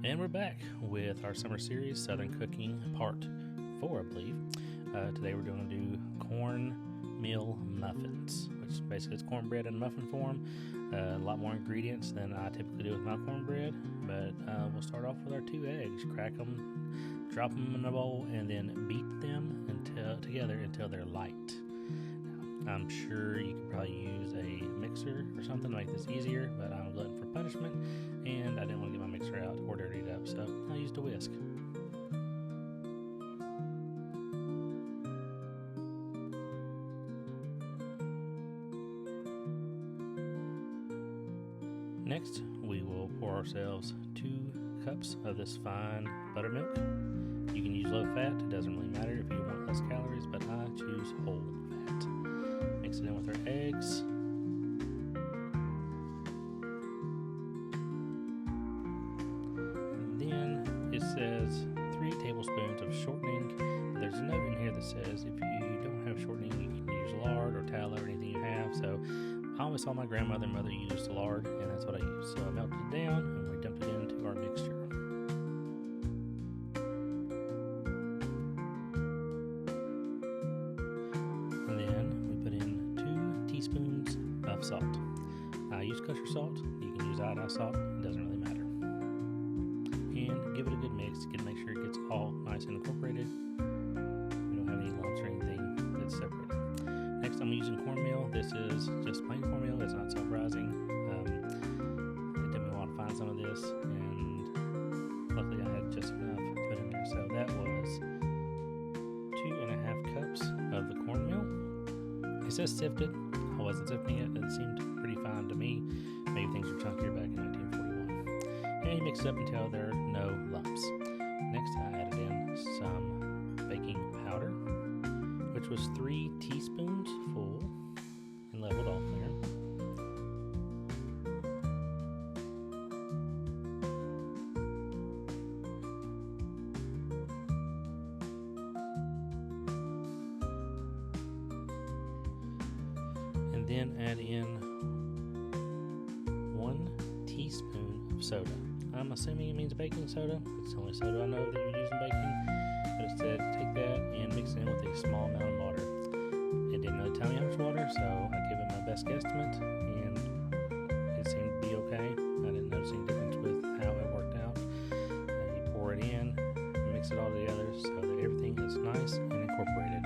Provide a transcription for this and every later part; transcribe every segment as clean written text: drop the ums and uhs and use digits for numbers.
And we're back with our summer series, Southern Cooking Part 4, I believe. Today we're going to do cornmeal muffins, which basically is cornbread in muffin form. A lot more ingredients than I typically do with my cornbread, but we'll start off with our 2 eggs. Crack them, drop them in a bowl, and then beat them together until they're light. Now, I'm sure you could probably use a mixer or something to make this easier, but I'm a glutton for punishment, and I didn't want to get my mixer out or dirty it up, so I used a whisk. Next, we will pour ourselves 2 cups of this fine buttermilk. You can use low fat, it doesn't really matter if you want less calories, but I choose whole fat. Mix it in with our eggs. And then it says 3 tablespoons of shortening. There's a note in here that says if you don't have shortening, you can use lard or tallow or anything you have. So I always saw my grandmother and mother use lard, and that's what I use. So I melted it down and we dumped it into our mixture. And then we put in 2 teaspoons of salt. I use kosher salt. You can use iodized salt. It doesn't really matter. And give it a good mix. Make sure it gets all nice and incorporated. We don't have any lumps or anything that's separated. Next, I'm using cornmeal. This is just plain cornmeal. It's not self-rising. It took me a while to find some of this, and luckily I had just enough to put in there. So that was 2.5 cups of the cornmeal. It says sifted. I wasn't sifting it. It seemed pretty fine to me. Maybe things were chunkier back in 1941. And you mix it up until there are no lumps. Next, I added in some baking powder, which was 3 teaspoons full, and leveled off there. And then add in 1 teaspoon of soda. I'm assuming it means baking soda. It's the only soda I know that you're using baking. But it said take that and mix it in with a small amount of water. It didn't really tell me how much water, so I gave it my best guesstimate, and it seemed to be okay. I didn't notice any difference with how it worked out. You pour it in, mix it all together so that everything is nice and incorporated.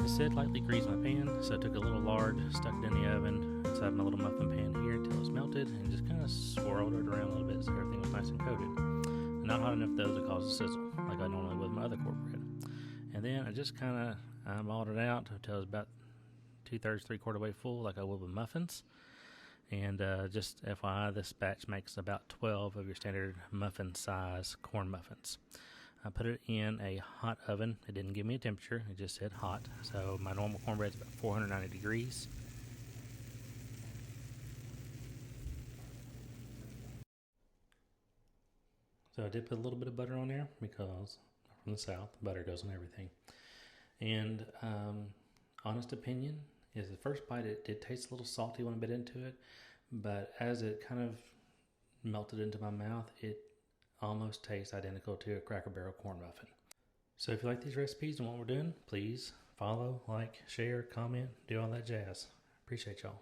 It said lightly grease my pan, so I took a little lard, stuck it in the oven inside my little muffin pan here until it's melted, and just kind of swirled it around a little bit so everything was nice and coated. Not hot enough though to cause a sizzle, like I normally would with my other cornbread. And then I just kind of eyeballed it out until it was about 2/3, 3/4 way full, like I would with muffins. And just FYI, this batch makes about 12 of your standard muffin size corn muffins. I put it in a hot oven. It didn't give me a temperature, it just said hot. So my normal cornbread is about 490 degrees. So I did put a little bit of butter on there because I'm from the South, butter goes on everything. And honest opinion is the first bite it did taste a little salty when I bit into it, but as it kind of melted into my mouth, it almost tastes identical to a Cracker Barrel corn muffin. So if you like these recipes and what we're doing, please follow, like, share, comment, do all that jazz. Appreciate y'all.